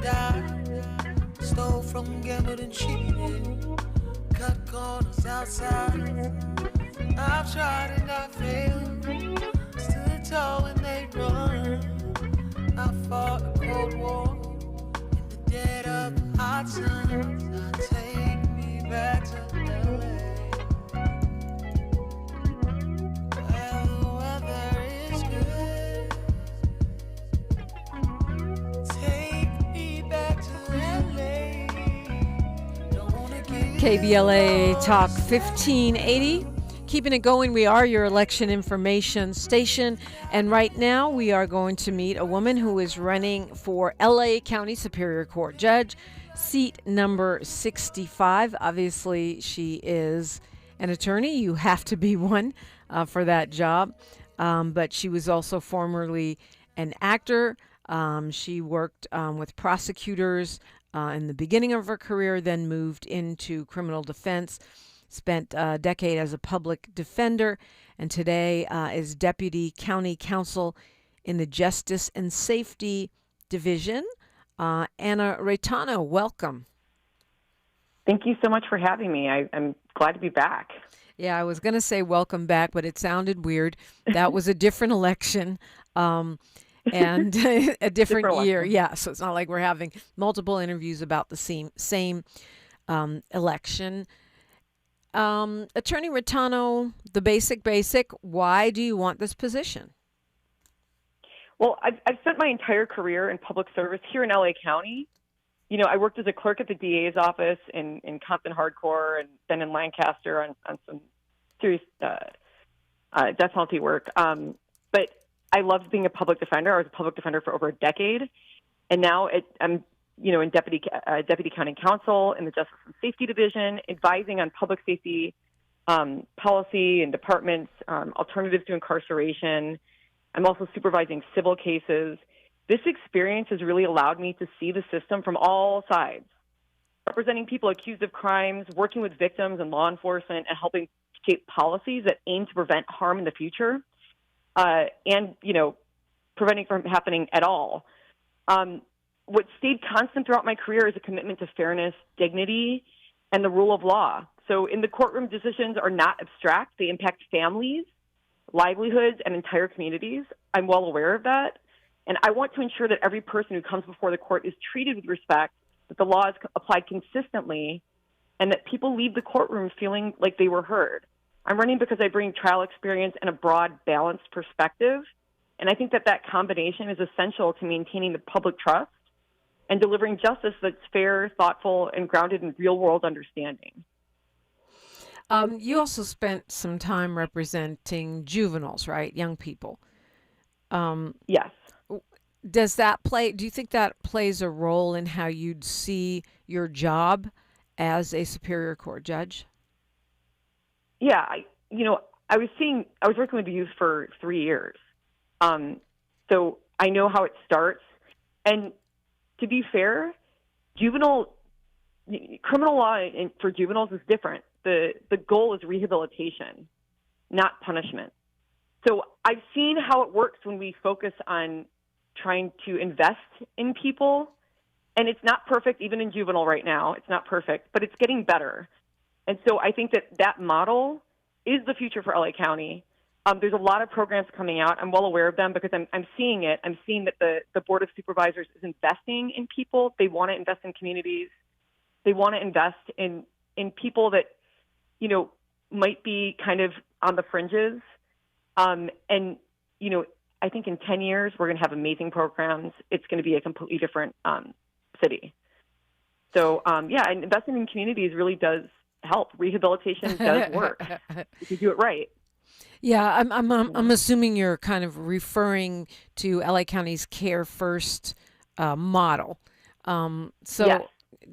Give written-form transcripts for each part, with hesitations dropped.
died. Stole from, gambled and cheated. Cut corners outside. I've tried and I failed. Stood tall when they run. I fought a cold war in the dead of the hot sun. Take me back to LA, where the weather is good. Take me back to LA. Don't wanna get KBLA Talk 1580. Keeping it going, we are your election information station. And right now we are going to meet a woman who is running for LA County Superior Court Judge, seat number 65. Obviously, she is an attorney. You have to be one for that job. But she was also formerly an actor. She worked with prosecutors in the beginning of her career, then moved into criminal defense. Spent a decade as a public defender, and today is Deputy County Counsel in the Justice and Safety Division. Anna Ratano, welcome. Thank you so much for having me. I'm glad to be back. Yeah, I was going to say welcome back, but it sounded weird. That was a different election and a different year. Yeah, so it's not like we're having multiple interviews about the same election. Attorney Reitano, the basic, why do you want this position? Well, I've spent my entire career in public service here in LA County. You know, I worked as a clerk at the DA's office in Compton Hardcore and then in Lancaster on some serious death penalty work. But I loved being a public defender. I was a public defender for over a decade. And now I'm in Deputy County Counsel in the Justice and Safety Division, advising on public safety policy and departments, alternatives to incarceration. I'm also supervising civil cases. This experience has really allowed me to see the system from all sides, representing people accused of crimes, working with victims and law enforcement, and helping shape policies that aim to prevent harm in the future and preventing from happening at all. What stayed constant throughout my career is a commitment to fairness, dignity, and the rule of law. So in the courtroom, decisions are not abstract. They impact families, livelihoods, and entire communities. I'm well aware of that. And I want to ensure that every person who comes before the court is treated with respect, that the law is applied consistently, and that people leave the courtroom feeling like they were heard. I'm running because I bring trial experience and a broad, balanced perspective. And I think that combination is essential to maintaining the public trust and delivering justice that's fair, thoughtful, and grounded in real-world understanding. You also spent some time representing juveniles, right? Young people. Yes. Do you think that plays a role in how you'd see your job as a Superior Court judge? Yeah, I was working with the youth for 3 years. So I know how it starts. And to be fair, criminal law for juveniles is different. The goal is rehabilitation, not punishment. So I've seen how it works when we focus on trying to invest in people. And it's not perfect, even in juvenile right now. It's not perfect, but it's getting better. And so I think that model is the future for LA County. There's a lot of programs coming out. I'm well aware of them because I'm seeing it. I'm seeing that the Board of Supervisors is investing in people. They want to invest in communities. They want to invest in people that, might be kind of on the fringes. I think in 10 years, we're going to have amazing programs. It's going to be a completely different city. So, and investing in communities really does help. Rehabilitation does work if you do it right. Yeah, I'm assuming you're kind of referring to LA County's Care First model. Yes.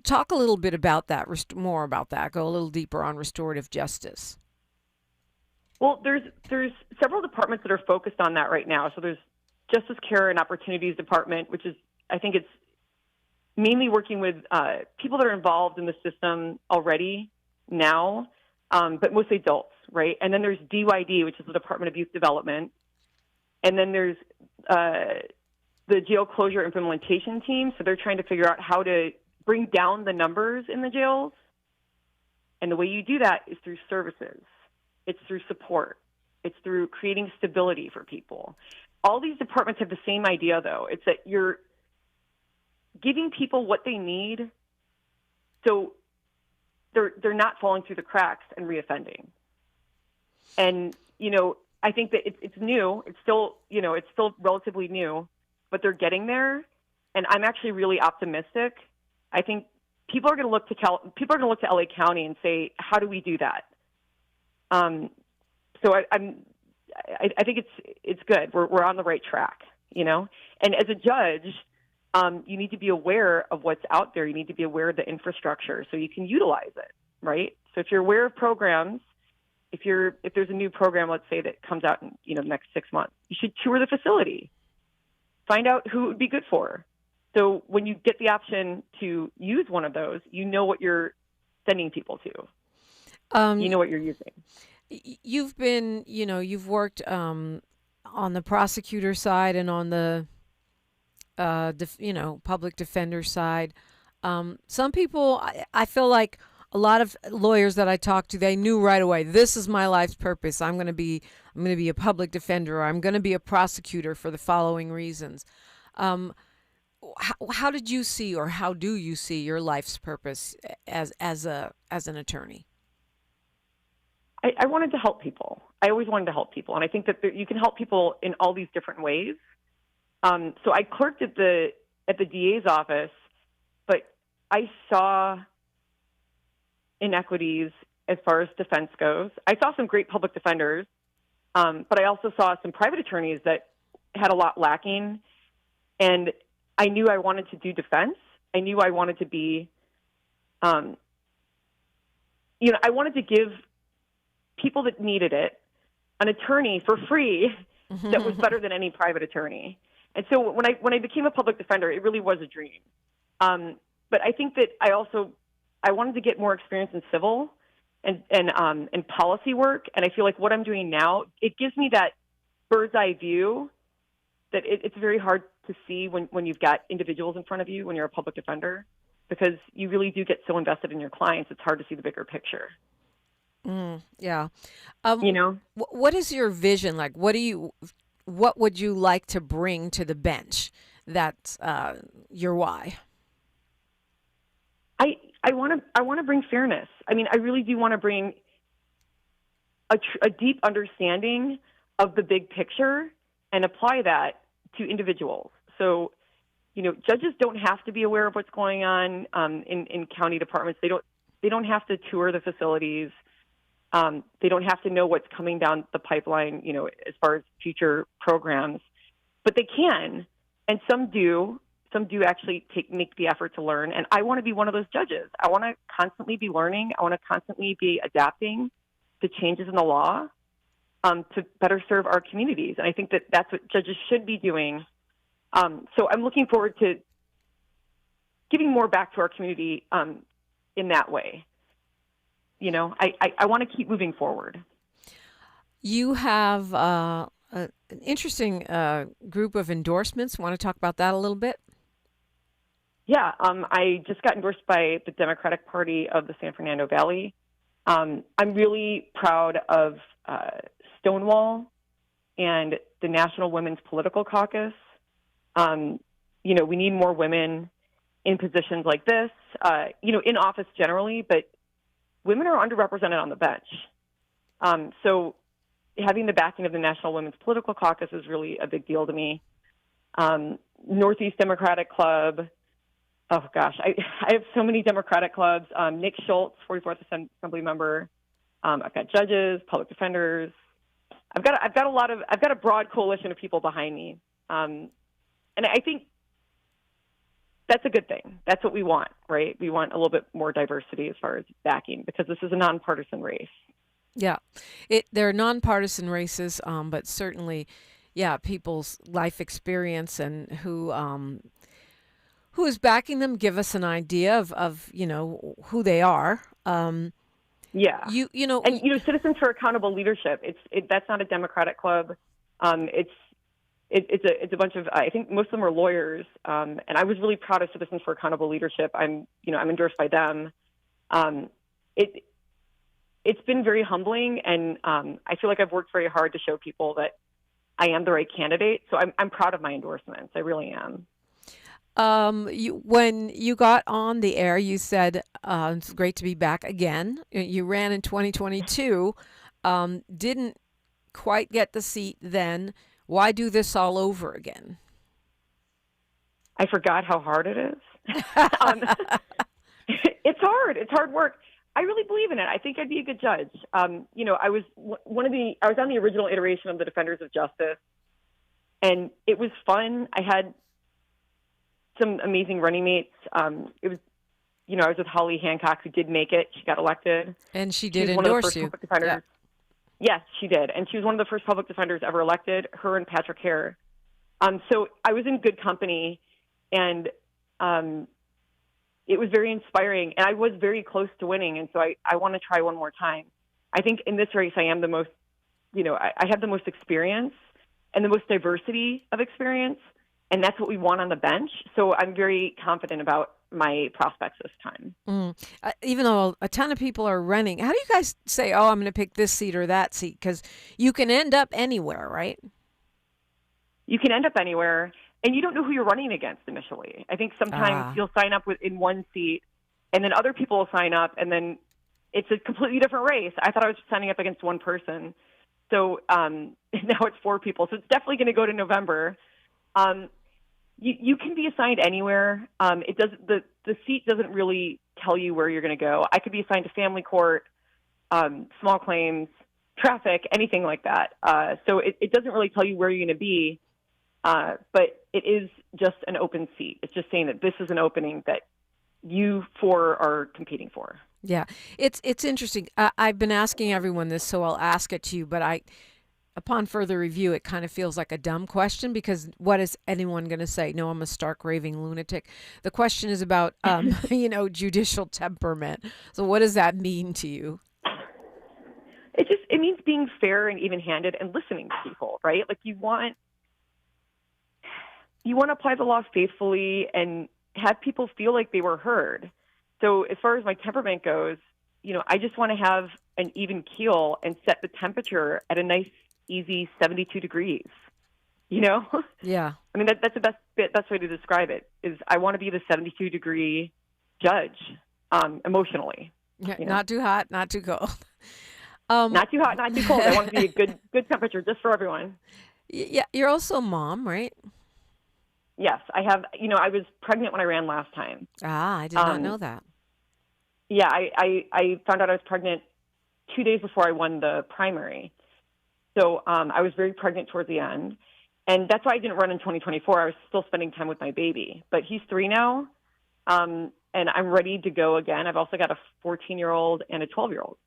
Talk a little bit about that, more about that. Go a little deeper on restorative justice. Well, there's several departments that are focused on that right now. So there's Justice Care and Opportunities Department, which is, I think it's mainly working with people that are involved in the system already now, but mostly adults, right? And then there's DYD, which is the Department of Youth Development. And then there's the jail closure implementation team. So they're trying to figure out how to bring down the numbers in the jails. And the way you do that is through services. It's through support. It's through creating stability for people. All these departments have the same idea, though. It's that you're giving people what they need so they're not falling through the cracks and reoffending. And, I think that it's new. It's still relatively new, but they're getting there. And I'm actually really optimistic. I think people are going to look to LA County and say, how do we do that? So I think it's good. We're on the right track, And as a judge, you need to be aware of what's out there. You need to be aware of the infrastructure so you can utilize it, right? So if you're aware of programs, if there's a new program, let's say that comes out in the next 6 months, you should tour the facility, find out who it would be good for. So when you get the option to use one of those, you know what you're sending people to. You know what you're using. You've been, you've worked on the prosecutor side and on the, public defender side. Some people, I feel like a lot of lawyers that I talk to, they knew right away, this is my life's purpose. I'm going to be a public defender, or I'm going to be a prosecutor for the following reasons. How did you see, or how do you see your life's purpose as an attorney? I wanted to help people. I always wanted to help people, and I think that you can help people in all these different ways. So I clerked at the DA's office, but I saw inequities as far as defense goes. I saw some great public defenders, but I also saw some private attorneys that had a lot lacking, and I knew I wanted to do defense. I knew I wanted to be, I wanted to give people that needed it an attorney for free that was better than any private attorney. And so when I became a public defender, it really was a dream. But I think that I wanted to get more experience in civil and policy work. And I feel like what I'm doing now, it gives me that bird's eye view that it's very hard to see when you've got individuals in front of you when you're a public defender, because you really do get so invested in your clients. It's hard to see the bigger picture. Yeah. What is your vision? Like, what would you like to bring to the bench? That's your why. I want to bring fairness. I mean, I really do want to bring a deep understanding of the big picture and apply that to individuals. So, judges don't have to be aware of what's going on in county departments. They don't have to tour the facilities. They don't have to know what's coming down the pipeline, as far as future programs, but they can, and some do. Some do actually make the effort to learn, and I want to be one of those judges. I want to constantly be learning. I want to constantly be adapting to changes in the law to better serve our communities, and I think that that's what judges should be doing. So I'm looking forward to giving more back to our community in that way. I want to keep moving forward. You have an interesting group of endorsements. Want to talk about that a little bit? Yeah, I just got endorsed by the Democratic Party of the San Fernando Valley. I'm really proud of Stonewall and the National Women's Political Caucus. We need more women in positions like this, in office generally, but women are underrepresented on the bench. So having the backing of the National Women's Political Caucus is really a big deal to me. Northeast Democratic Club. Oh gosh, I have so many Democratic clubs. Nick Schultz, 44th Assembly member. I've got judges, public defenders. I've got a broad coalition of people behind me. And I think that's a good thing. That's what we want, right? We want a little bit more diversity as far as backing, because this is a nonpartisan race. Yeah, they're nonpartisan races, but certainly, people's life experience and who is backing them give us an idea of who they are. And Citizens for Accountable Leadership. That's not a Democratic club. It's it's a bunch of, I think most of them are lawyers. And I was really proud of Citizens for Accountable Leadership. I'm endorsed by them. It's been very humbling, and I feel like I've worked very hard to show people that I am the right candidate. So I'm proud of my endorsements. I really am. When you got on the air, you said it's great to be back again. You ran in 2022, didn't quite get the seat then. Why do this all over again? I forgot how hard it is. It's hard. It's hard work. I really believe in it. I think I'd be a good judge. I was I was on the original iteration of the Defenders of Justice, and it was fun. I had some amazing running mates. I was with Holly Hancock, who did make it. She got elected. And she did endorse you. Yeah. Yes, she did. And she was one of the first public defenders ever elected, her and Patrick Hare. So I was in good company, and it was very inspiring, and I was very close to winning, and so I want to try one more time. I think in this race I am the most, I have the most experience and the most diversity of experience, and that's what we want on the bench. So I'm very confident about my prospects this time. Even though a ton of people are running, how do you guys say, oh, I'm going to pick this seat or that seat? Because you can end up anywhere, right? You can end up anywhere. And you don't know who you're running against initially. I think sometimes you'll sign up in one seat, and then other people will sign up, and then it's a completely different race. I thought I was signing up against one person. So now it's 4 people. So it's definitely going to go to November. You can be assigned anywhere. The seat doesn't really tell you where you're going to go. I could be assigned to family court, small claims, traffic, anything like that. So it doesn't really tell you where you're going to be. But it is just an open seat. It's just saying that this is an opening that you 4 are competing for. Yeah, it's interesting. I've been asking everyone this, so I'll ask it to you. But upon further review, it kind of feels like a dumb question, because what is anyone going to say? No, I'm a stark raving lunatic. The question is about, judicial temperament. So what does that mean to you? It means being fair and even-handed and listening to people, right? Like you want to apply the law faithfully and have people feel like they were heard. So as far as my temperament goes, I just want to have an even keel and set the temperature at a nice, easy 72 degrees, Yeah. I mean, that's the best way to describe it is I want to be the 72-degree judge emotionally. Yeah, not too hot, not too cold. Not too hot, not too cold. I want to be a good temperature just for everyone. Yeah, you're also a mom, right? Yes, I have. I was pregnant when I ran last time. I did not know that. Yeah, I found out I was pregnant 2 days before I won the primary. So I was very pregnant towards the end. And that's why I didn't run in 2024. I was still spending time with my baby. But he's 3 now, and I'm ready to go again. I've also got a 14-year-old and a 12-year-old.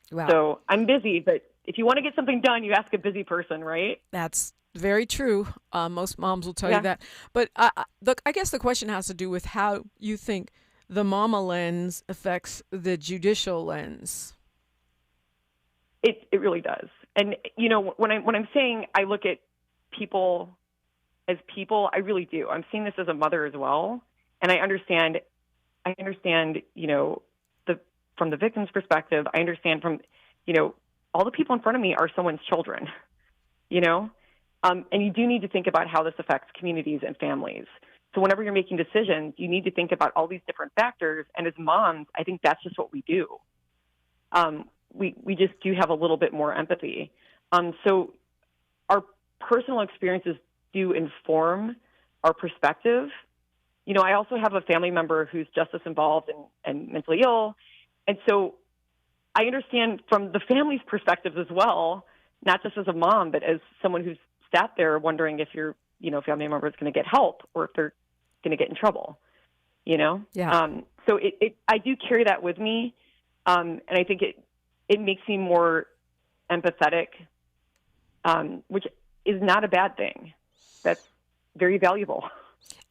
Wow. So I'm busy, but if you want to get something done, you ask a busy person, right? That's very true. Most moms will tell you that. But I guess the question has to do with how you think the mama lens affects the judicial lens. It really does. And when I'm saying I look at people as people, I really do. I'm seeing this as a mother as well, and I understand. From the victim's perspective, I understand from all the people in front of me are someone's children. And you do need to think about how this affects communities and families. So whenever you're making decisions, you need to think about all these different factors. And as moms, I think that's just what we do. We just do have a little bit more empathy. So our personal experiences do inform our perspective. I also have a family member who's justice involved and mentally ill. And so I understand from the family's perspectives as well, not just as a mom, but as someone who's sat there wondering if your family member is going to get help or if they're going to get in trouble, Yeah. So I do carry that with me. And I think it makes me more empathetic, which is not a bad thing. That's very valuable.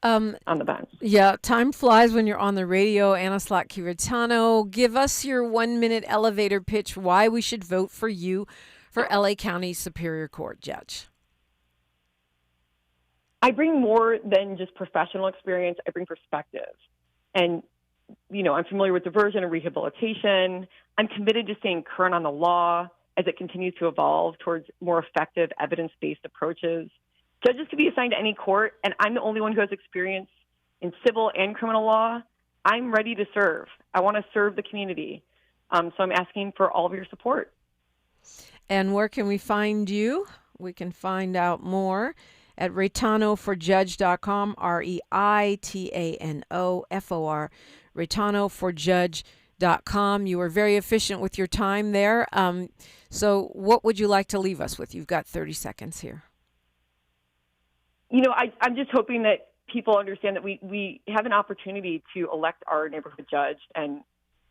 On the bench. Yeah, time flies when you're on the radio. Anna Ratano, give us your 1-minute elevator pitch why we should vote for you for LA County Superior Court Judge. I bring more than just professional experience. I bring perspective. And, I'm familiar with diversion and rehabilitation. I'm committed to staying current on the law as it continues to evolve towards more effective evidence-based approaches. Judges can be assigned to any court, and I'm the only one who has experience in civil and criminal law. I'm ready to serve. I want to serve the community. So I'm asking for all of your support. And where can we find you? We can find out more at reitanoforjudge.com, REITANOFOR, reitanoforjudge.com. You were very efficient with your time there. So what would you like to leave us with? You've got 30 seconds here. I'm just hoping that people understand that we have an opportunity to elect our neighborhood judge, and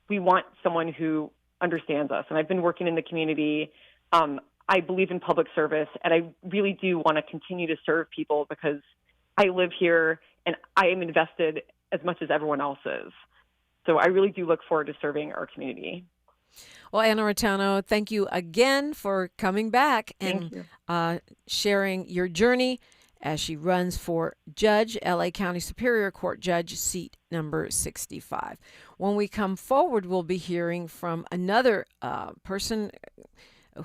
we want someone who understands us. And I've been working in the community. I believe in public service, and I really do want to continue to serve people because I live here and I am invested as much as everyone else is. So I really do look forward to serving our community. Well, Anna Ratano, thank you again for coming back and sharing your journey as she runs for Judge, LA County Superior Court Judge, seat number 65. When we come forward, we'll be hearing from another person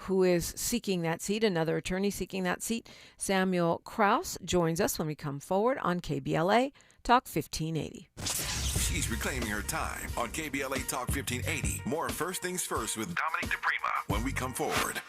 who is seeking that seat, another attorney seeking that seat. Samuel Krauss joins us when we come forward on KBLA Talk 1580. She's reclaiming her time on KBLA Talk 1580. More First Things First with Dominic DePrima when we come forward.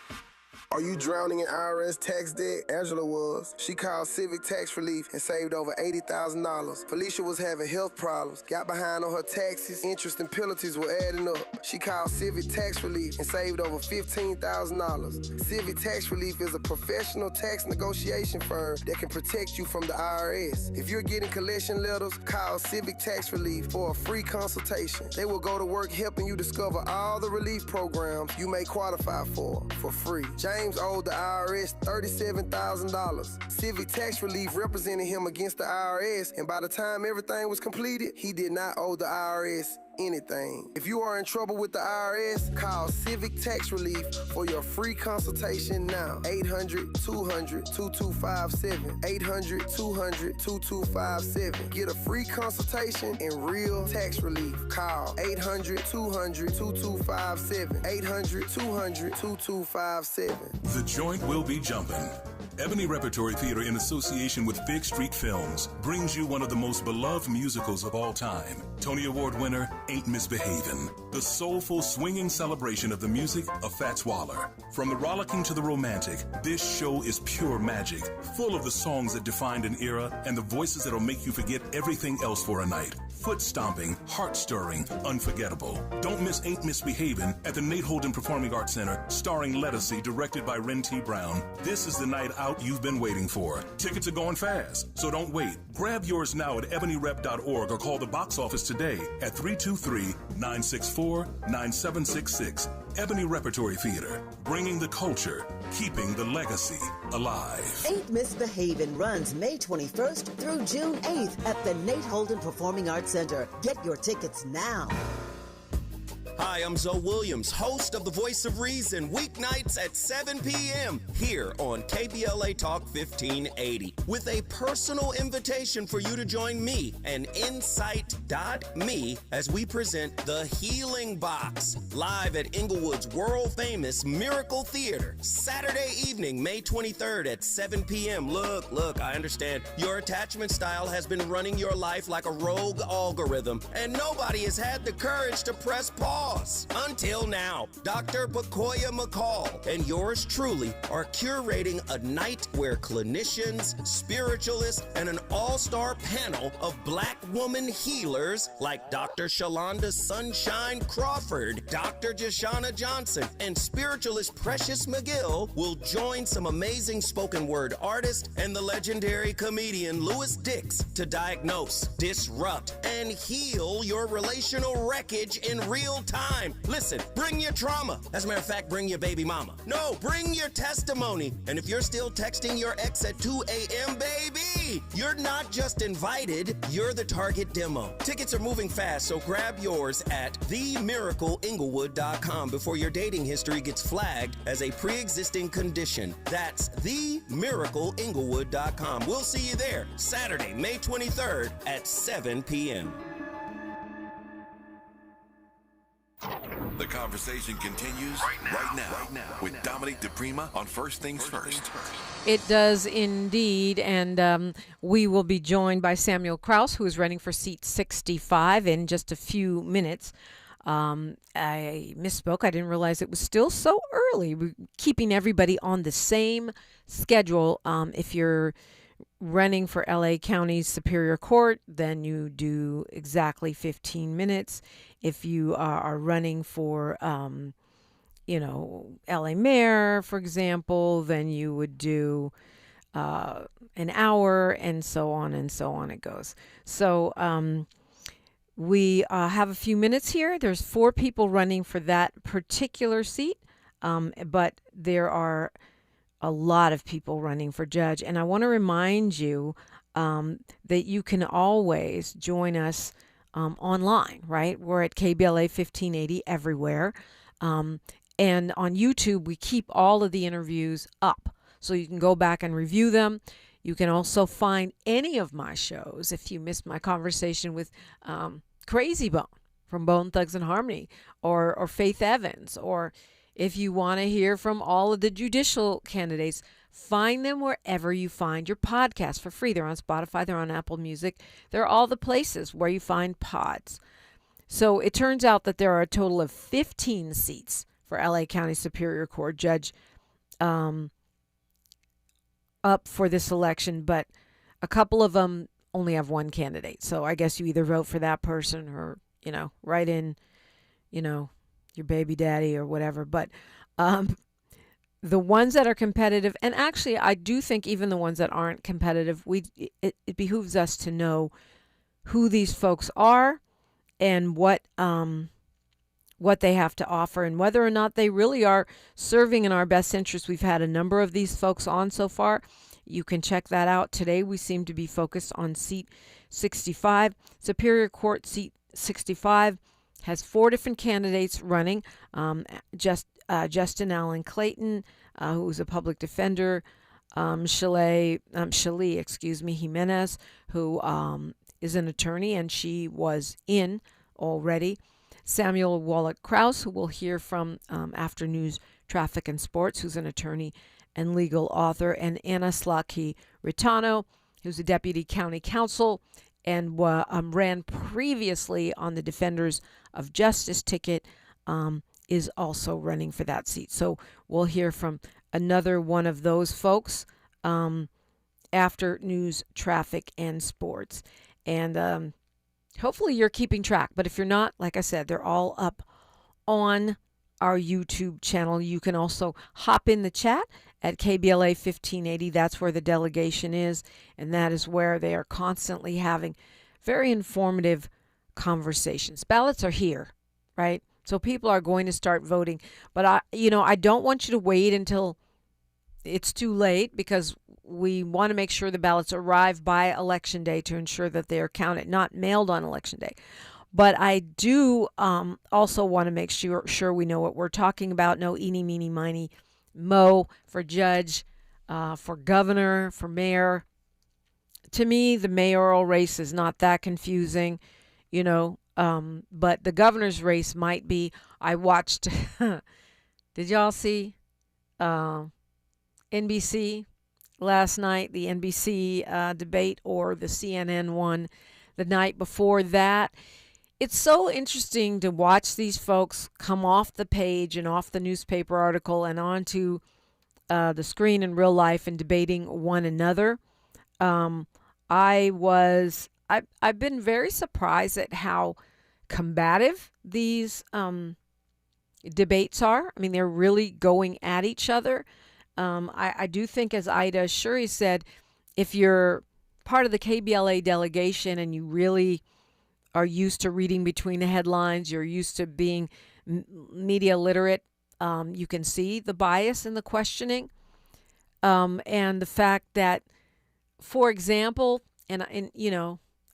Are you drowning in IRS tax debt? Angela was. She called Civic Tax Relief and saved over $80,000. Felicia was having health problems, got behind on her taxes, interest and penalties were adding up. She called Civic Tax Relief and saved over $15,000. Civic Tax Relief is a professional tax negotiation firm that can protect you from the IRS. If you're getting collection letters, call Civic Tax Relief for a free consultation. They will go to work helping you discover all the relief programs you may qualify for free. James owed the IRS $37,000. Civic Tax Relief represented him against the IRS, and by the time everything was completed, he did not owe the IRS anything. If you are in trouble with the IRS, call Civic Tax Relief for your free consultation now. 800-200-2257. 800-200-2257. Get a free consultation and real tax relief. Call 800-200-2257. 800-200-2257. The joint will be jumping. Ebony Repertory Theater, in association with Big Street Films, brings you one of the most beloved musicals of all time. Tony Award winner, Ain't Misbehavin'. The soulful, swinging celebration of the music of Fats Waller. From the rollicking to the romantic, this show is pure magic, full of the songs that defined an era and the voices that'll make you forget everything else for a night. Foot-stomping, heart-stirring, unforgettable. Don't miss Ain't Misbehavin' at the Nate Holden Performing Arts Center, starring Lettucey, directed by Ren T. Brown. This is the night out you've been waiting for. Tickets are going fast, so don't wait. Grab yours now at ebonyrep.org or call the box office today at 323-964-9766. Ebony Repertory Theater, bringing the culture, keeping the legacy alive. Ain't Misbehavin' runs May 21st through June 8th at the Nate Holden Performing Arts Center. Get your tickets now. Hi, I'm Zoe Williams, host of The Voice of Reason, weeknights at 7 p.m. here on KBLA Talk 1580, with a personal invitation for you to join me and Insight.me as we present The Healing Box, live at Inglewood's world-famous Miracle Theater, Saturday evening, May 23rd at 7 p.m. Look, I understand your attachment style has been running your life like a rogue algorithm, and nobody has had the courage to press pause. Until now, Dr. Bakoya McCall and yours truly are curating a night where clinicians, spiritualists, and an all-star panel of Black woman healers like Dr. Shalonda Sunshine Crawford, Dr. Jashana Johnson, and spiritualist Precious McGill will join some amazing spoken word artists and the legendary comedian Louis Dix to diagnose, disrupt, and heal your relational wreckage in real time. time. Listen, bring your trauma. As a matter of fact, bring your baby mama. No, bring your testimony. And if you're still texting your ex at 2 a.m., baby, you're not just invited, you're the target demo. Tickets are moving fast, so grab yours at themiracleinglewood.com before your dating history gets flagged as a pre-existing condition. That's themiracleinglewood.com. We'll see you there Saturday, May 23rd at 7 p.m. The conversation continues right now with Dominic DePrima on First Things First. It does indeed, and we will be joined by Samuel Krauss, who is running for seat 65 in just a few minutes. I misspoke. I didn't realize it was still so early. We're keeping everybody on the same schedule. If you're running for LA County Superior Court, then you do exactly 15 minutes. If you are running for, LA Mayor, for example, then you would do an hour, and so on it goes. So we have a few minutes here. There's 4 people running for that particular seat, but there are a lot of people running for judge. And I want to remind you that you can always join us online, right? We're at KBLA 1580 everywhere. And on YouTube, we keep all of the interviews up, so you can go back and review them. You can also find any of my shows if you missed my conversation with Crazy Bone from Bone Thugs and Harmony, or Faith Evans, or if you want to hear from all of the judicial candidates. Find them wherever you find your podcasts for free. They're on Spotify, they're on Apple Music. They're all the places where you find pods. So it turns out that there are a total of 15 seats for LA County Superior Court judge up for this election, but a couple of them only have one candidate. So I guess you either vote for that person or, write in, your baby daddy or whatever. But the ones that are competitive, and actually I do think even the ones that aren't competitive, it behooves us to know who these folks are and what they have to offer, and whether or not they really are serving in our best interest. We've had a number of these folks on so far. You can check that out. Today we seem to be focused on seat 65. Superior Court seat 65 has 4 different candidates running. Justin Allen Clayton, who's a public defender, Shalee Jimenez, who is an attorney, and she was in already. Samuel Wallach Krauss, who we'll hear from after news, traffic, and sports, who's an attorney and legal author, and Anna Ratano, who's a Deputy County Counsel and ran previously on the Defenders of Justice ticket, is also running for that seat. So we'll hear from another one of those folks after news, traffic, and sports. And hopefully you're keeping track. But if you're not, like I said, they're all up on our YouTube channel. You can also hop in the chat at KBLA 1580. That's where the delegation is, and that is where they are constantly having very informative conversations. Ballots are here, right? So people are going to start voting. But I don't want you to wait until it's too late, because we want to make sure the ballots arrive by Election Day to ensure that they are counted, not mailed on Election Day. But I do also want to make sure we know what we're talking about. No eeny, meeny, miny, mo for judge, for governor, for mayor. To me, the mayoral race is not that confusing, but the governor's race might be. I watched, did y'all see NBC last night, the NBC debate, or the CNN one the night before that? It's so interesting to watch these folks come off the page and off the newspaper article and onto the screen in real life and debating one another. I've been very surprised at how combative these debates are. I mean, they're really going at each other. I do think, as Ida Shuri said, if you're part of the KBLA delegation and you really are used to reading between the headlines, you're used to being media literate, you can see the bias in the questioning, and the fact that, for example, and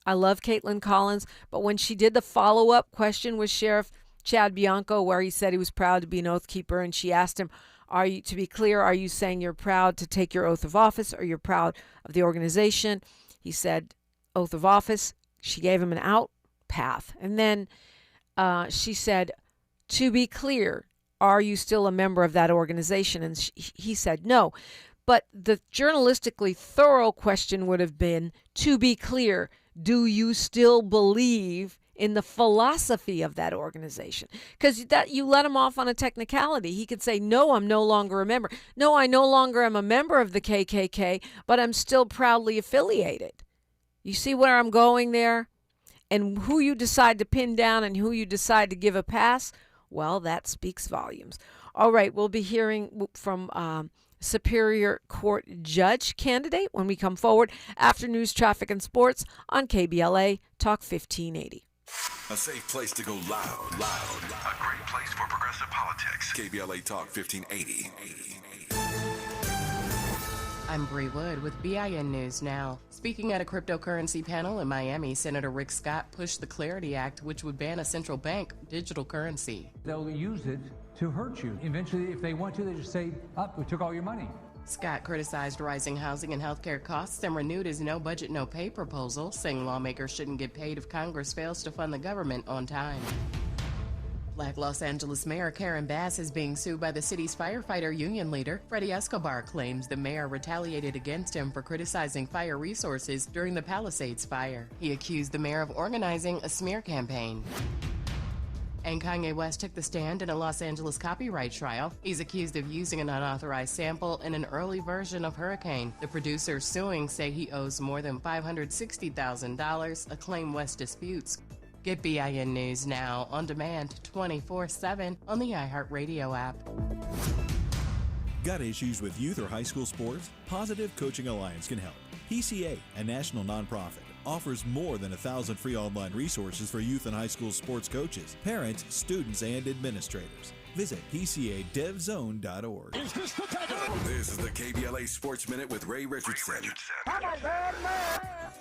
I love Caitlin Collins, but when she did the follow-up question with Sheriff Chad Bianco, where he said he was proud to be an oath keeper, and she asked him, to be clear, are you saying you're proud to take your oath of office, or you're proud of the organization? He said, oath of office. She gave him an out path. And then she said, to be clear, are you still a member of that organization? And he said, no. But the journalistically thorough question would have been, to be clear, do you still believe in the philosophy of that organization? Because that you let him off on a technicality. He could say, no, I'm no longer a member. No, I no longer am a member of the KKK, but I'm still proudly affiliated. You see where I'm going there? And who you decide to pin down and who you decide to give a pass, well, that speaks volumes. All right, we'll be hearing from Superior Court Judge candidate when we come forward after news, traffic, and sports on KBLA Talk 1580. A safe place to go loud. A great place for progressive politics. KBLA Talk 1580. I'm Bree Wood with BIN News Now. Speaking at a cryptocurrency panel in Miami, Senator Rick Scott pushed the Clarity Act, which would ban a central bank digital currency. They'll use it to hurt you. Eventually, if they want to, they just say, we took all your money. Scott criticized rising housing and healthcare costs and renewed his no budget, no pay proposal, saying lawmakers shouldn't get paid if Congress fails to fund the government on time. Black Los Angeles Mayor Karen Bass is being sued by the city's firefighter union leader. Freddie Escobar claims the mayor retaliated against him for criticizing fire resources during the Palisades fire. He accused the mayor of organizing a smear campaign. And Kanye West took the stand in a Los Angeles copyright trial. He's accused of using an unauthorized sample in an early version of Hurricane. The producers suing say he owes more than $560,000, a claim West disputes. Get BIN News Now on demand 24/7 on the iHeartRadio app. Got issues with youth or high school sports? Positive Coaching Alliance can help. PCA, a national nonprofit, offers more than 1,000 free online resources for youth and high school sports coaches, parents, students, and administrators. Visit PCADevZone.org. This is the KBLA Sports Minute with Ray Richardson.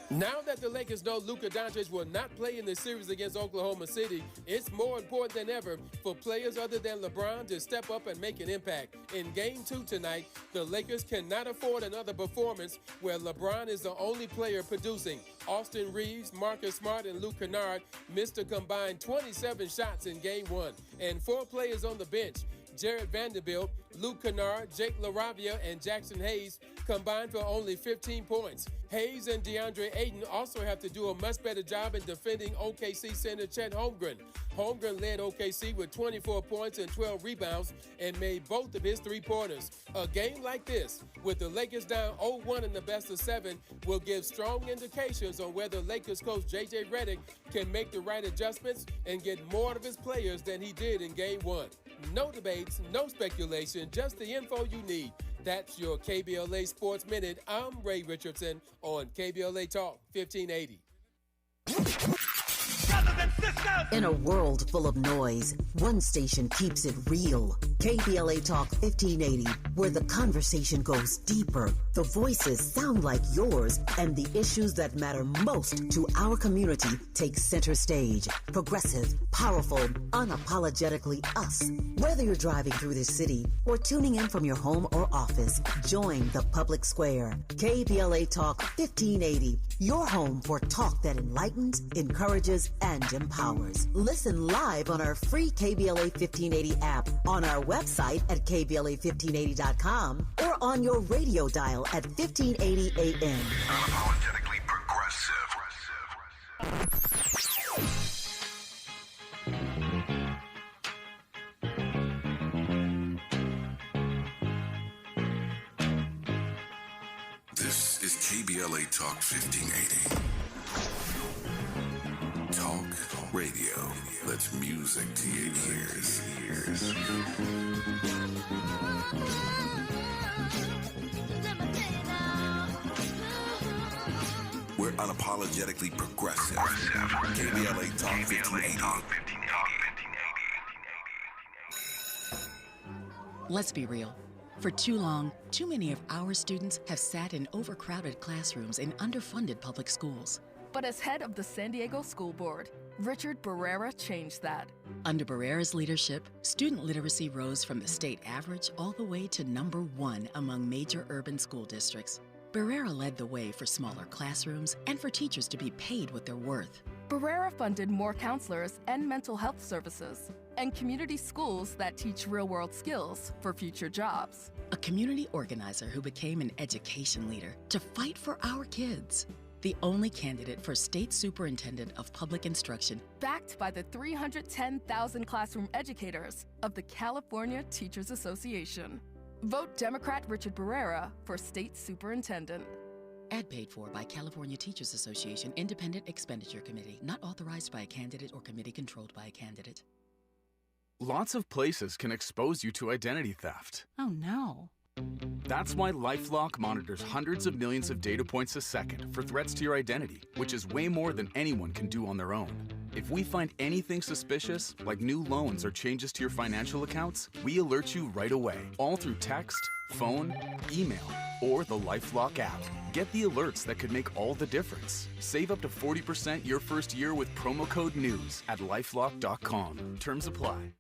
Now that the Lakers know Luka Doncic will not play in the series against Oklahoma City, it's more important than ever for players other than LeBron to step up and make an impact. In Game 2 tonight, the Lakers cannot afford another performance where LeBron is the only player producing. Austin Reeves, Marcus Smart, and Luke Kennard missed a combined 27 shots in Game 1, and 4 players on the bench, Jared Vanderbilt, Luke Kennard, Jake LaRavia, and Jackson Hayes, combined for only 15 points. Hayes and DeAndre Ayton also have to do a much better job in defending OKC center Chet Holmgren. Holmgren led OKC with 24 points and 12 rebounds and made both of his three-pointers. A game like this, with the Lakers down 0-1 in the best of 7, will give strong indications on whether Lakers coach J.J. Redick can make the right adjustments and get more out of his players than he did in Game 1. No debates, no speculation, just the info you need. That's your KBLA Sports Minute. I'm Ray Richardson on KBLA Talk 1580. In a world full of noise, one station keeps it real. KBLA Talk 1580, where the conversation goes deeper, the voices sound like yours, and the issues that matter most to our community take center stage. Progressive, powerful, unapologetically us. Whether you're driving through this city or tuning in from your home or office, join the public square. KBLA Talk 1580, your home for talk that enlightens, encourages, and empowers. Listen live on our free KBLA 1580 app, on our website at KBLA1580.com, or on your radio dial at 1580 AM. Unapologetically progressive. This is KBLA Talk 1580. Talk radio. That's music to your ears. We're unapologetically progressive. KBLA Talk 1580. Let's be real. For too long, too many of our students have sat in overcrowded classrooms in underfunded public schools. But as head of the San Diego School Board, Richard Barrera changed that. Under Barrera's leadership, student literacy rose from the state average all the way to #1 among major urban school districts. Barrera led the way for smaller classrooms and for teachers to be paid what they're worth. Barrera funded more counselors and mental health services, and community schools that teach real-world skills for future jobs. A community organizer who became an education leader to fight for our kids. The only candidate for State Superintendent of Public Instruction, backed by the 310,000 classroom educators of the California Teachers Association. Vote Democrat Richard Barrera for State Superintendent. Ad paid for by California Teachers Association Independent Expenditure Committee, not authorized by a candidate or committee controlled by a candidate. Lots of places can expose you to identity theft. Oh no. That's why LifeLock monitors hundreds of millions of data points a second for threats to your identity, which is way more than anyone can do on their own. If we find anything suspicious, like new loans or changes to your financial accounts, we alert you right away, all through text, phone, email, or the LifeLock app. Get the alerts that could make all the difference. Save up to 40% your first year with promo code NEWS at LifeLock.com. Terms apply.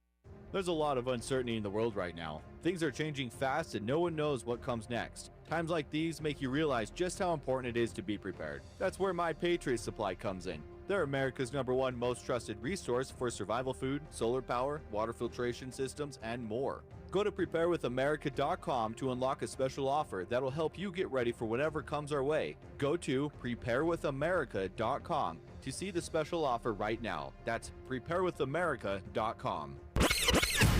There's a lot of uncertainty in the world right now. Things are changing fast and no one knows what comes next. Times like these make you realize just how important it is to be prepared. That's where My Patriot Supply comes in. They're America's #1 most trusted resource for survival food, solar power, water filtration systems, and more. Go to preparewithamerica.com to unlock a special offer that'll help you get ready for whatever comes our way. Go to preparewithamerica.com to see the special offer right now. That's preparewithamerica.com.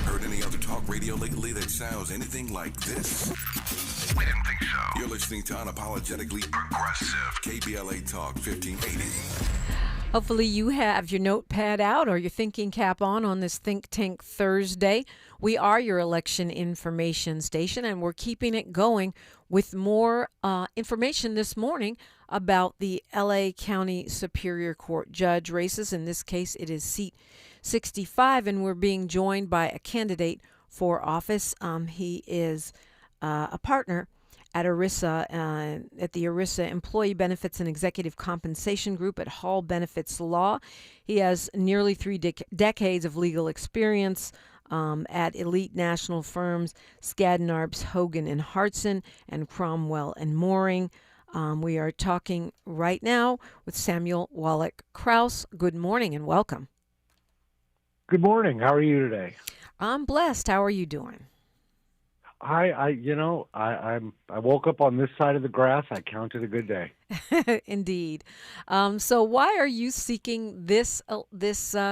Heard any other talk radio lately that sounds anything like this? We didn't think so. You're listening to Unapologetically Progressive, KBLA Talk 1580. Hopefully you have your notepad out or your thinking cap on this Think Tank Thursday. We are your election information station, and we're keeping it going with more information this morning about the LA County Superior Court judge races. In this case, it is seat 65, and we're being joined by a candidate for office. He is a partner at ERISA, at the ERISA Employee Benefits and Executive Compensation Group at Hall Benefits Law. He has nearly 3 decades of legal experience at elite national firms Skadden Arps, Hogan and Hartson, and Cromwell and Mooring. We are talking right now with Samuel Krauss. Good morning and welcome. Good morning. How are you today? I'm blessed. How are you doing? I woke up on this side of the grass. I counted a good day. Indeed. So why are you seeking this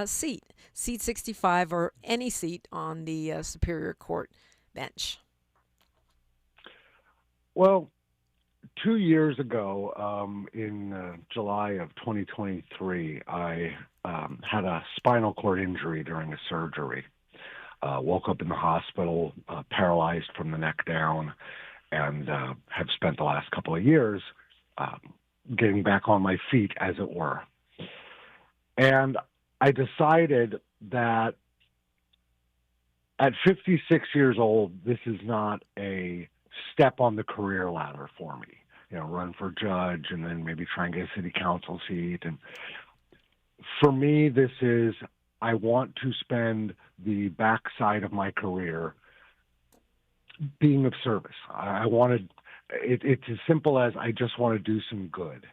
seat, seat 65, or any seat on the Superior Court bench? Well, 2 years ago, in July of 2023, I had a spinal cord injury during a surgery. Woke up in the hospital, paralyzed from the neck down, and have spent the last couple of years getting back on my feet, as it were. And I decided that at 56 years old, this is not a step on the career ladder for me. Run for judge and then maybe try and get a city council seat. And for me, this is, I want to spend the backside of my career being of service. It's as simple as I just want to do some good.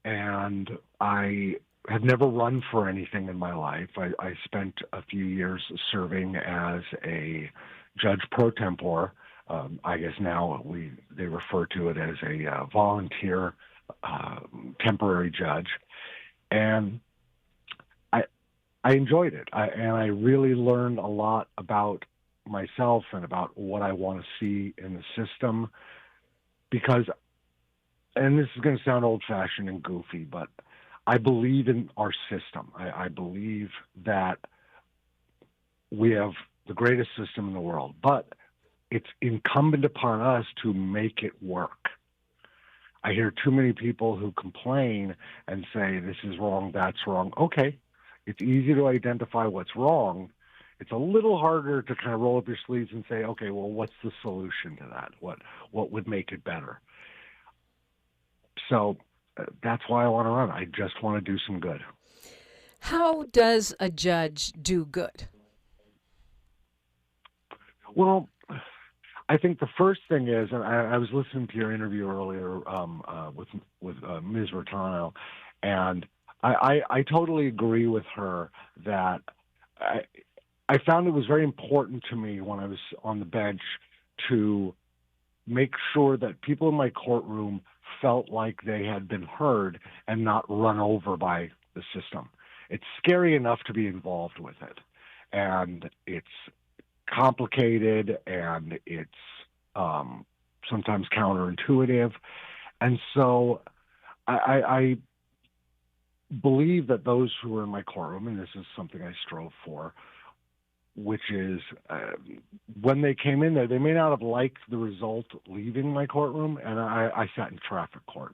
And I have never run for anything in my life. I spent a few years serving as a judge pro tempore. I guess now they refer to it as a volunteer temporary judge. And I enjoyed it. I really learned a lot about myself and about what I want to see in the system because, and this is going to sound old-fashioned and goofy, but I believe in our system. I believe that we have the greatest system in the world, but it's incumbent upon us to make it work. I hear too many people who complain and say, this is wrong, that's wrong. Okay, it's easy to identify what's wrong. it's a little harder to kind of roll up your sleeves and say, okay, well, what's the solution to that? What would make it better? So that's why I want to run. I just want to do some good. How does a judge do good? Well, I think the first thing is, and I was listening to your interview earlier with Ms. Reitano, and I totally agree with her that I found it was very important to me when I was on the bench to make sure that people in my courtroom felt like they had been heard and not run over by the system. It's scary enough to be involved with it, and it's complicated, and it's sometimes counterintuitive. And so I believe that those who are in my courtroom, and this is something I strove for, which is when they came in there, they may not have liked the result leaving my courtroom, and I sat in traffic court.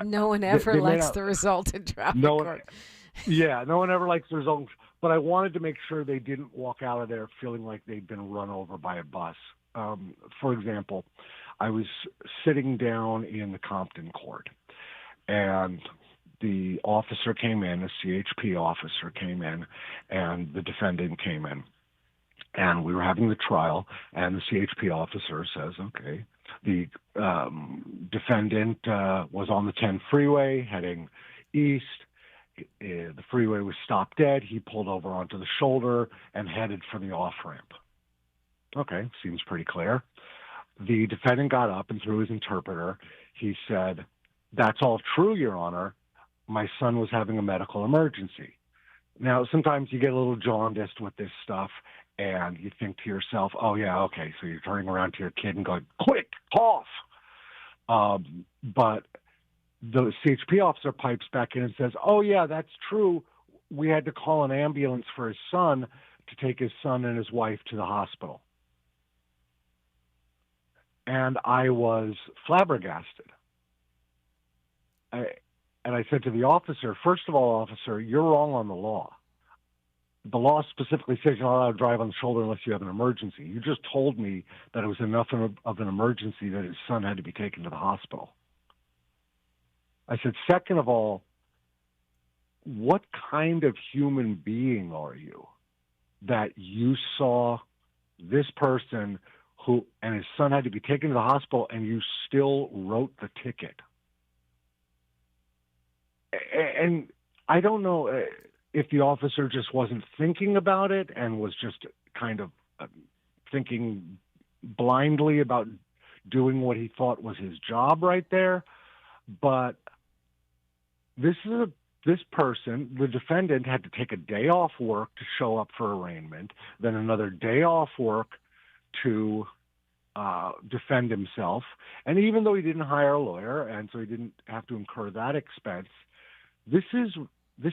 No one ever likes the result in traffic court. Yeah, no one ever likes the result. But I wanted to make sure they didn't walk out of there feeling like they'd been run over by a bus. For example, I was sitting down in the Compton court, and the officer came in, a CHP officer came in, and the defendant came in. And we were having the trial, and the CHP officer says, okay, the defendant was on the 10 freeway heading east. The freeway was stopped dead. He pulled over onto the shoulder and headed for the off-ramp. Okay, seems pretty clear. The defendant got up, and through his interpreter, he said, "That's all true, Your Honor. My son was having a medical emergency." Now, sometimes you get a little jaundiced with this stuff, and you think to yourself, oh, yeah, okay, so you're turning around to your kid and going, quick, cough. But the CHP officer pipes back in and says, oh, yeah, that's true. We had to call an ambulance for his son to take his son and his wife to the hospital. And I was flabbergasted. And I said to the officer, first of all, officer, you're wrong on the law. The law specifically says you're not allowed to drive on the shoulder unless you have an emergency. You just told me that it was enough of an emergency that his son had to be taken to the hospital. I said, second of all, what kind of human being are you that you saw this person who and his son had to be taken to the hospital and you still wrote the ticket? And I don't know if the officer just wasn't thinking about it and was just kind of thinking blindly about doing what he thought was his job right there. But this person, the defendant, had to take a day off work to show up for arraignment, then another day off work to defend himself. And even though he didn't hire a lawyer, and so he didn't have to incur that expense, this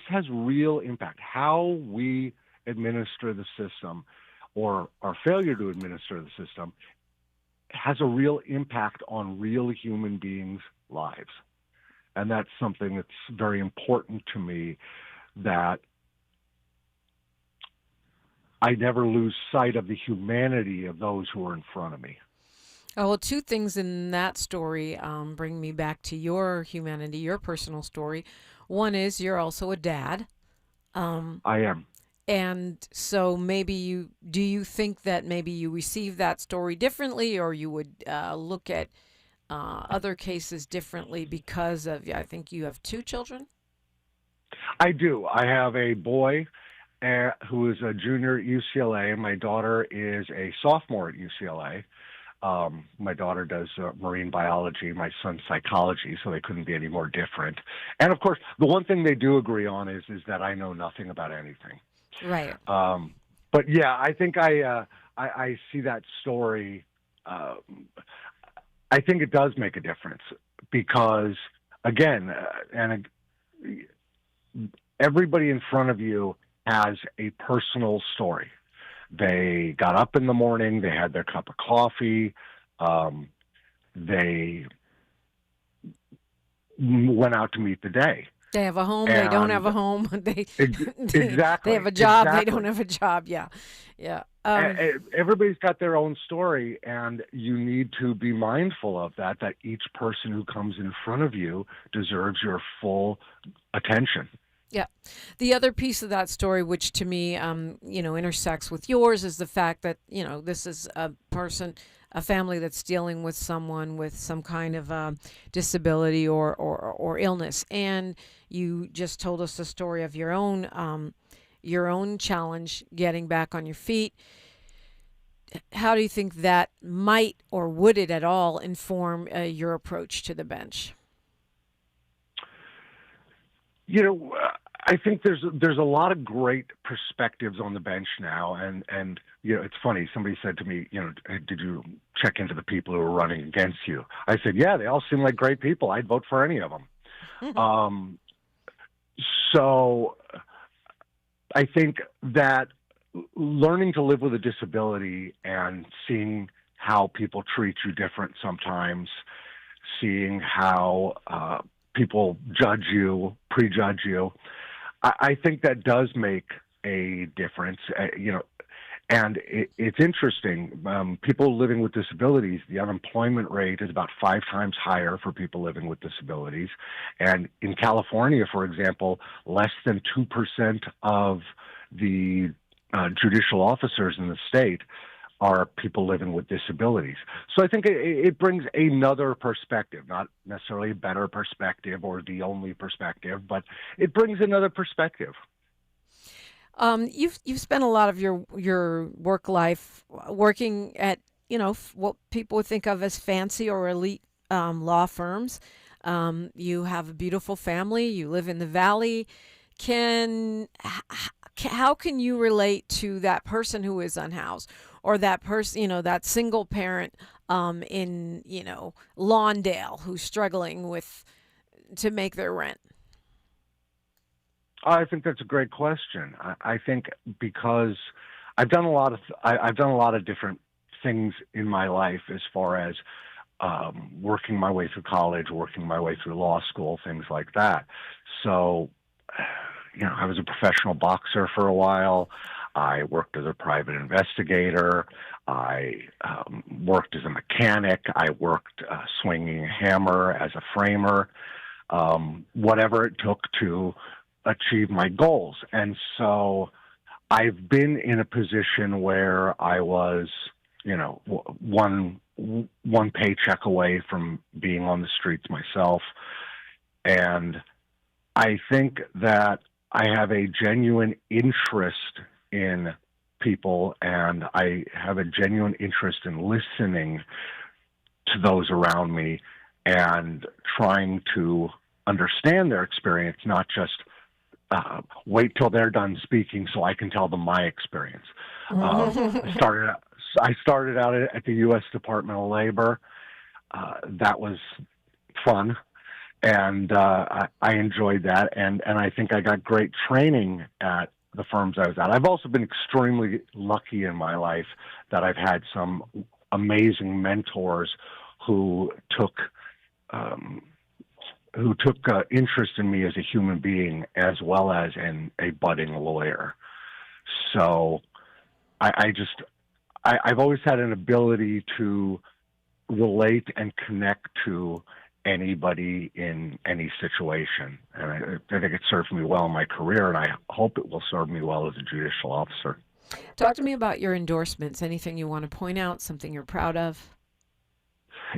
has real impact. How we administer the system, or our failure to administer the system, has a real impact on real human beings' lives. And that's something that's very important to me, that I never lose sight of the humanity of those who are in front of me. Oh, well, two things in that story bring me back to your humanity, your personal story. One is you're also a dad. I am. And so maybe do you think that maybe you receive that story differently, or you would look at other cases differently because of, I think you have 2 children? I do. I have a boy who is a junior at UCLA, and my daughter is a sophomore at UCLA. My daughter does marine biology, my son psychology, so they couldn't be any more different. And of course, the one thing they do agree on is that I know nothing about anything. Right. But yeah, I think I see that story. I think it does make a difference because, again, everybody in front of you has a personal story. They got up in the morning, they had their cup of coffee, they went out to meet the day. They have a home, they don't have a home. Exactly. They have a job, exactly. they don't have a job. Yeah. Everybody's got their own story, and you need to be mindful of that each person who comes in front of you deserves your full attention. Yeah. The other piece of that story, which to me, intersects with yours, is the fact that, this is a family that's dealing with someone with some kind of disability or illness. And you just told us the story of your own challenge getting back on your feet. How do you think that might, or would it at all, inform your approach to the bench? I think there's a lot of great perspectives on the bench now, and it's funny. Somebody said to me, did you check into the people who are running against you? I said, yeah, they all seem like great people. I'd vote for any of them. So I think that learning to live with a disability and seeing how people treat you different sometimes, seeing how people judge you, prejudge you, I think that does make a difference. And it's interesting. People living with disabilities, the unemployment rate is about 5 times higher for people living with disabilities. And in California, for example, less than 2% of the judicial officers in the state are people living with disabilities. So I think it brings another perspective, not necessarily a better perspective or the only perspective, but it brings another perspective. You've spent a lot of your work life working at what people would think of as fancy or elite law firms. You have a beautiful family. You live in the Valley. How can you relate to that person who is unhoused, or that person, that single parent in Lawndale who's struggling to make their rent? I think that's a great question. I think because I've done a lot of different things in my life as far as working my way through college, working my way through law school, things like that. So, I was a professional boxer for a while. I worked as a private investigator. I worked as a mechanic. I worked swinging a hammer as a framer, whatever it took to achieve my goals. And so I've been in a position where I was, one paycheck away from being on the streets myself. And I think that I have a genuine interest in people, and I have a genuine interest in listening to those around me and trying to understand their experience, not just wait till they're done speaking so I can tell them my experience. I started out at the U.S. Department of Labor. That was fun, and I enjoyed that, and I think I got great training at the firms I was at. I've also been extremely lucky in my life that I've had some amazing mentors who took interest in me as a human being as well as in a budding lawyer. So I've always had an ability to relate and connect to anybody in any situation. And I think it served me well in my career, and I hope it will serve me well as a judicial officer. Talk to me about your endorsements. Anything you want to point out, something you're proud of?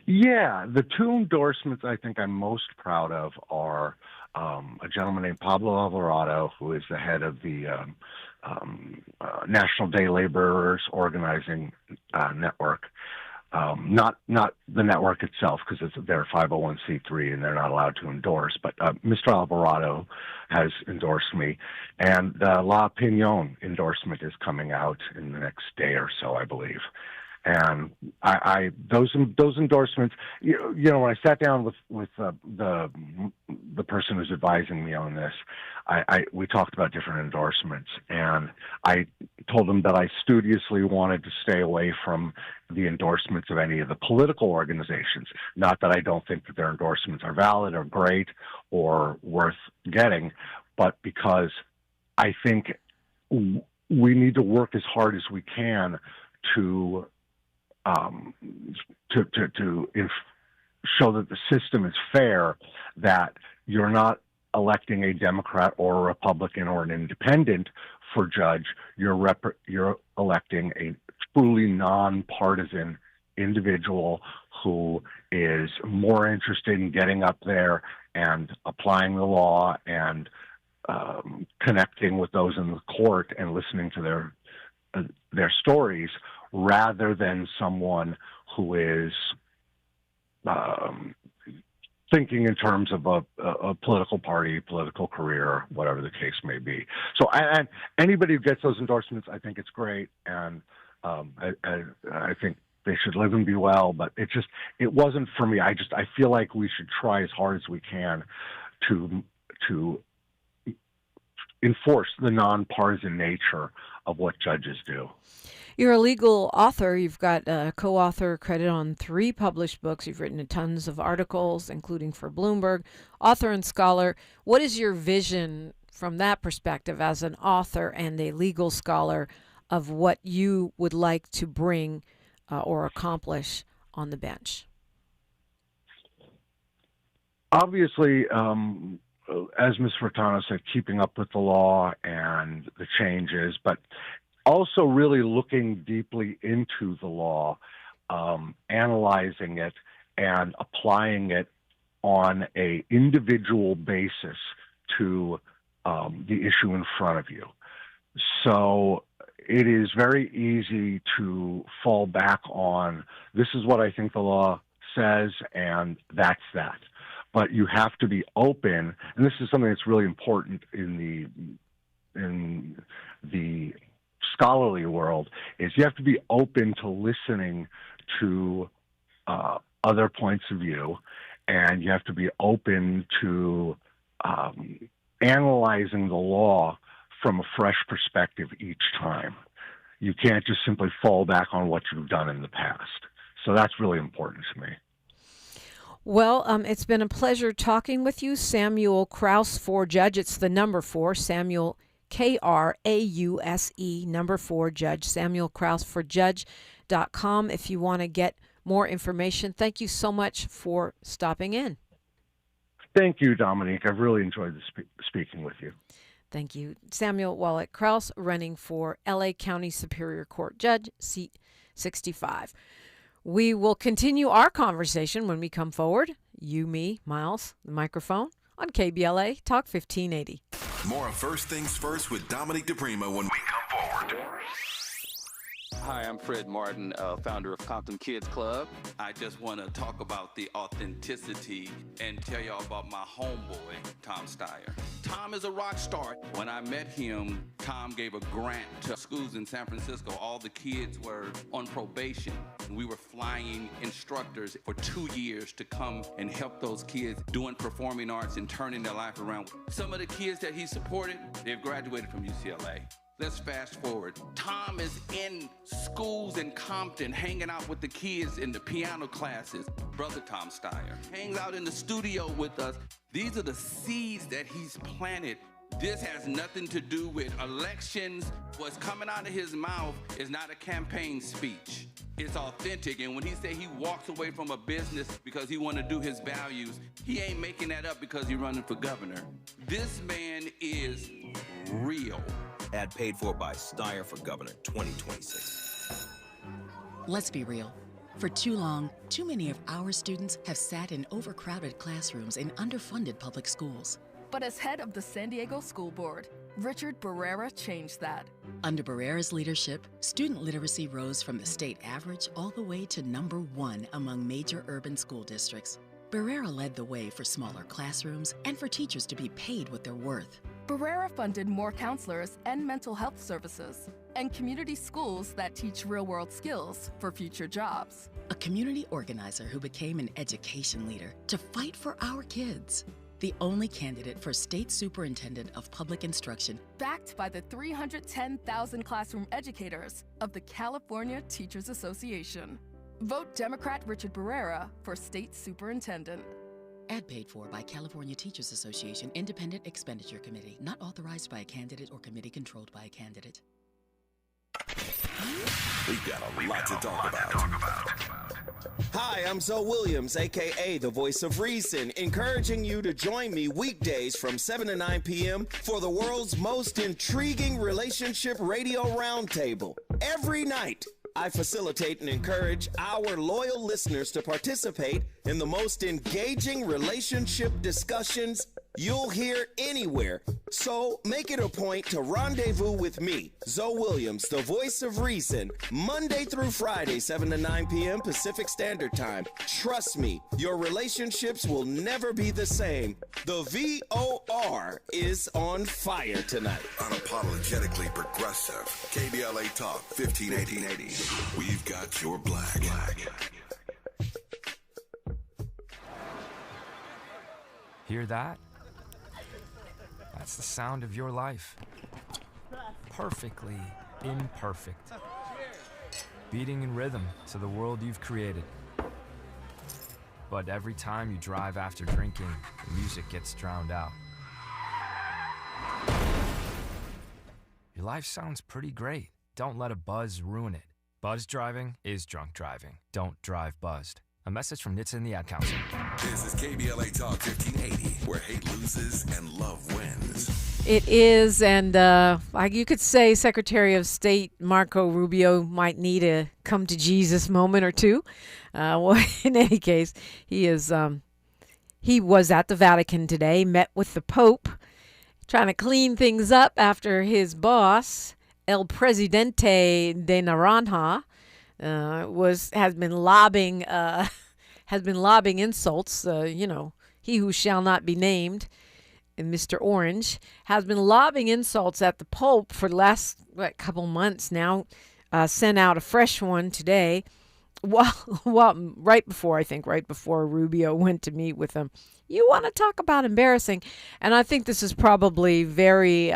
Yeah, the 2 endorsements I think I'm most proud of are a gentleman named Pablo Alvarado, who is the head of the National Day Laborers Organizing Network. Not the network itself, because they're 501c3 and they're not allowed to endorse, but Mr. Alvarado has endorsed me, and the La Opinion endorsement is coming out in the next day or so, I believe. And those endorsements, you know, when I sat down with the person who's advising me on this, we talked about different endorsements, and I told him that I studiously wanted to stay away from the endorsements of any of the political organizations. Not that I don't think that their endorsements are valid or great or worth getting, but because I think we need to work as hard as we can to show that the system is fair, that you're not electing a Democrat or a Republican or an independent for judge. You're electing a truly nonpartisan individual who is more interested in getting up there and applying the law and connecting with those in the court and listening to their stories, rather than someone who is thinking in terms of a political party, political career, whatever the case may be. So, and anybody who gets those endorsements, I think it's great, and I think they should live and be well. But it wasn't for me. I feel like we should try as hard as we can to enforce the nonpartisan nature of what judges do. You're a legal author. You've got a co-author credit on 3 published books. You've written tons of articles, including for Bloomberg. Author and scholar. What is your vision from that perspective as an author and a legal scholar of what you would like to bring or accomplish on the bench? Obviously, as Ms. Reitano said, keeping up with the law and the changes, but also really looking deeply into the law, analyzing it and applying it on a individual basis to the issue in front of you. So it is very easy to fall back on, this is what I think the law says, and that's that. But you have to be open, and this is something that's really important in the scholarly world, is you have to be open to listening to other points of view, and you have to be open to analyzing the law from a fresh perspective each time. You can't just simply fall back on what you've done in the past. So that's really important to me. Well, it's been a pleasure talking with you, Samuel Krauss for Judge. It's the number 4, Samuel Krause, number 4 Judge, Samuel Krauss for Judge.com if you want to get more information. Thank you so much for stopping in. Thank you, Dominique. I've really enjoyed speaking with you. Thank you. Samuel Wallach Krauss, running for LA County Superior Court Judge, seat 65. We will continue our conversation when we come forward. You, me, Miles, the microphone, on KBLA Talk 1580. More of First Things First with Dominique DePrima when we come forward. Hi, I'm Fred Martin, founder of Compton Kids Club. I just want to talk about the authenticity and tell y'all about my homeboy, Tom Steyer. Tom is a rock star. When I met him, Tom gave a grant to schools in San Francisco. All the kids were on probation. We were flying instructors for 2 years to come and help those kids doing performing arts and turning their life around. Some of the kids that he supported, they've graduated from UCLA. Let's fast forward. Tom is in schools in Compton, hanging out with the kids in the piano classes. Brother Tom Steyer hangs out in the studio with us. These are the seeds that he's planted. This has nothing to do with elections. What's coming out of his mouth is not a campaign speech. It's authentic, and when he say he walks away from a business because he want to do his values, he ain't making that up because he's running for governor. This man is real. Ad paid for by Steyer for Governor 2026. Let's be real. For too long, too many of our students have sat in overcrowded classrooms in underfunded public schools. But as head of the San Diego School Board, Richard Barrera changed that. Under Barrera's leadership, student literacy rose from the state average all the way to number 1 among major urban school districts. Barrera led the way for smaller classrooms and for teachers to be paid what they're worth. Barrera funded more counselors and mental health services, and community schools that teach real-world skills for future jobs. A community organizer who became an education leader to fight for our kids. The only candidate for State Superintendent of Public Instruction. Backed by the 310,000 classroom educators of the California Teachers Association. Vote Democrat Richard Barrera for State Superintendent. Ad paid for by California Teachers Association Independent Expenditure Committee. Not authorized by a candidate or committee controlled by a candidate. We've got a lot to talk about. Hi, I'm Zoe Williams, a.k.a. the Voice of Reason, encouraging you to join me weekdays from 7 to 9 p.m. for the world's most intriguing relationship radio roundtable. Every night, I facilitate and encourage our loyal listeners to participate in the most engaging relationship discussions you'll hear anywhere. So make it a point to rendezvous with me, Zoe Williams, the Voice of Reason, Monday through Friday, 7 to 9 p.m. Pacific Standard Time. Trust me, your relationships will never be the same. The VOR is on fire tonight. Unapologetically progressive. KBLA Talk 1580. We've got your black. Hear that? That's the sound of your life. Perfectly imperfect. Beating in rhythm to the world you've created. But every time you drive after drinking, the music gets drowned out. Your life sounds pretty great. Don't let a buzz ruin it. Buzz driving is drunk driving. Don't drive buzzed. A message from NHTSA and the Ad Council. This is KBLA Talk 1580, where hate loses and love wins. It is, and you could say Secretary of State Marco Rubio might need a come to Jesus moment or two. Well, in any case, he was at the Vatican today, met with the Pope, trying to clean things up after his boss, El Presidente de Naranja, has been lobbing insults. He who shall not be named, Mr. Orange, has been lobbing insults at the Pope for the last couple months now. Sent out a fresh one today. Right before Rubio went to meet with him. You want to talk about embarrassing? And I think this is probably very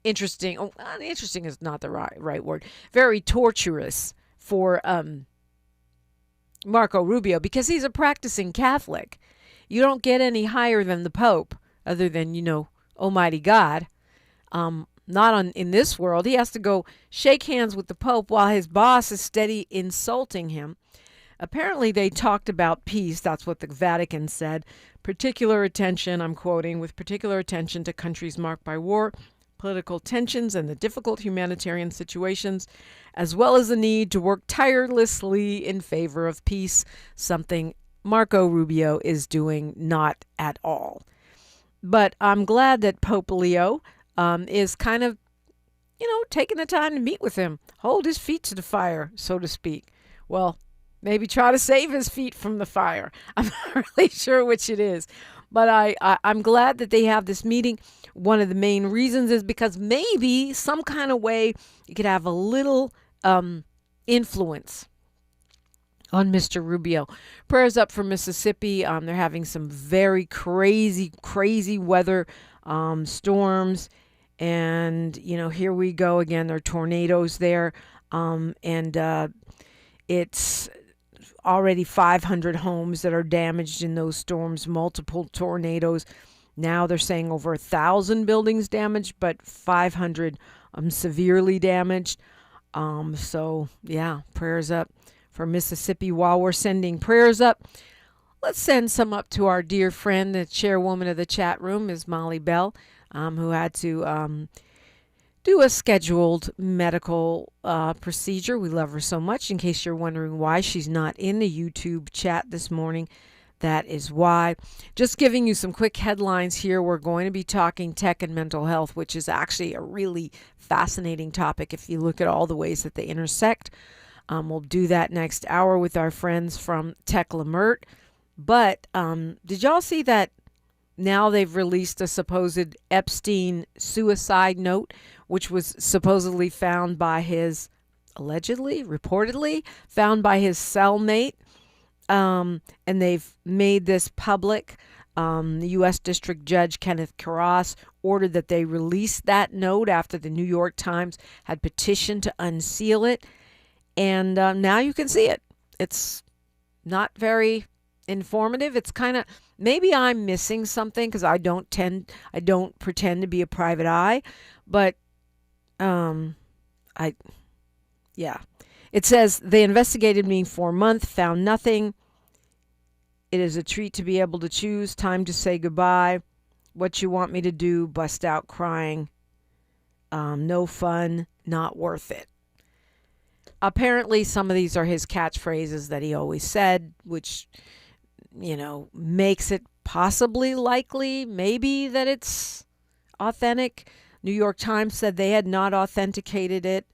interesting. Oh, interesting is not the right word. Very torturous for Marco Rubio, because he's a practicing Catholic. You don't get any higher than the Pope, other than, Almighty God. In this world. He has to go shake hands with the Pope while his boss is steady insulting him. Apparently they talked about peace. That's what the Vatican said. Particular attention, I'm quoting, with particular attention to countries marked by war, political tensions, and the difficult humanitarian situations, as well as the need to work tirelessly in favor of peace, something Marco Rubio is doing not at all. But I'm glad that Pope Leo is kind of, taking the time to meet with him, hold his feet to the fire, so to speak. Well, maybe try to save his feet from the fire. I'm not really sure which it is. But I'm glad that they have this meeting. One of the main reasons is because maybe some kind of way you could have a little influence on Mr. Rubio. Prayers up for Mississippi. They're having some very crazy weather, storms. And, here we go again. There are tornadoes there. It's already 500 homes that are damaged in those storms, multiple tornadoes. Now they're saying over 1,000 buildings damaged, but 500 severely damaged. So, prayers up for Mississippi. While we're sending prayers up, let's send some up to our dear friend, the chairwoman of the chat room, Ms. Molly Bell, who had to do a scheduled medical procedure. We love her so much. In case you're wondering why she's not in the YouTube chat this morning, that is why. Just giving you some quick headlines here. We're going to be talking tech and mental health, which is actually a really fascinating topic if you look at all the ways that they intersect. We'll do that next hour with our friends from Tech Lamert. But did y'all see that Now they've released a supposed Epstein suicide note, which was supposedly found by his, reportedly found by his cellmate. And they've made this public. The U.S. District Judge Kenneth Krause ordered that they release that note after the New York Times had petitioned to unseal it. And now you can see it. It's not very informative. It's kind of, maybe I'm missing something because I don't pretend to be a private eye. But it says they investigated me for a month, found nothing. It is a treat to be able to choose. Time to say goodbye. What you want me to do? Bust out crying. No fun. Not worth it. Apparently, some of these are his catchphrases that he always said, which, makes it possibly likely, maybe, that it's authentic. New York Times said they had not authenticated it.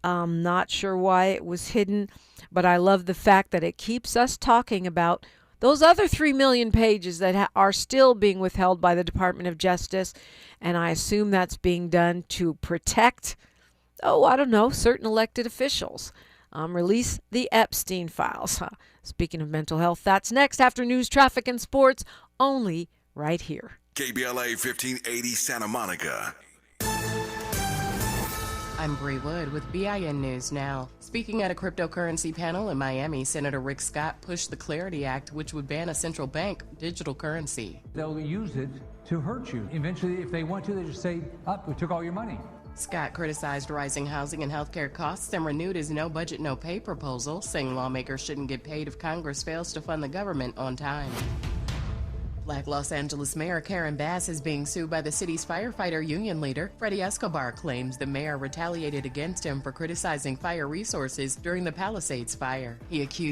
Not sure why it was hidden, but I love the fact that it keeps us talking about those other 3 million pages that are still being withheld by the Department of Justice, and I assume that's being done to protect, certain elected officials. Release the Epstein files. Speaking of mental health, that's next after news, traffic, and sports, only right here. KBLA 1580 Santa Monica. I'm Bree Wood with BIN News Now. Speaking at a cryptocurrency panel in Miami, Senator Rick Scott pushed the Clarity Act, which would ban a central bank digital currency. They'll use it to hurt you. Eventually, if they want to, they just say, we took all your money. Scott criticized rising housing and healthcare costs and renewed his no budget, no pay proposal, saying lawmakers shouldn't get paid if Congress fails to fund the government on time. Black Los Angeles Mayor Karen Bass is being sued by the city's firefighter union leader. Freddie Escobar claims the mayor retaliated against him for criticizing fire resources during the Palisades fire. He accused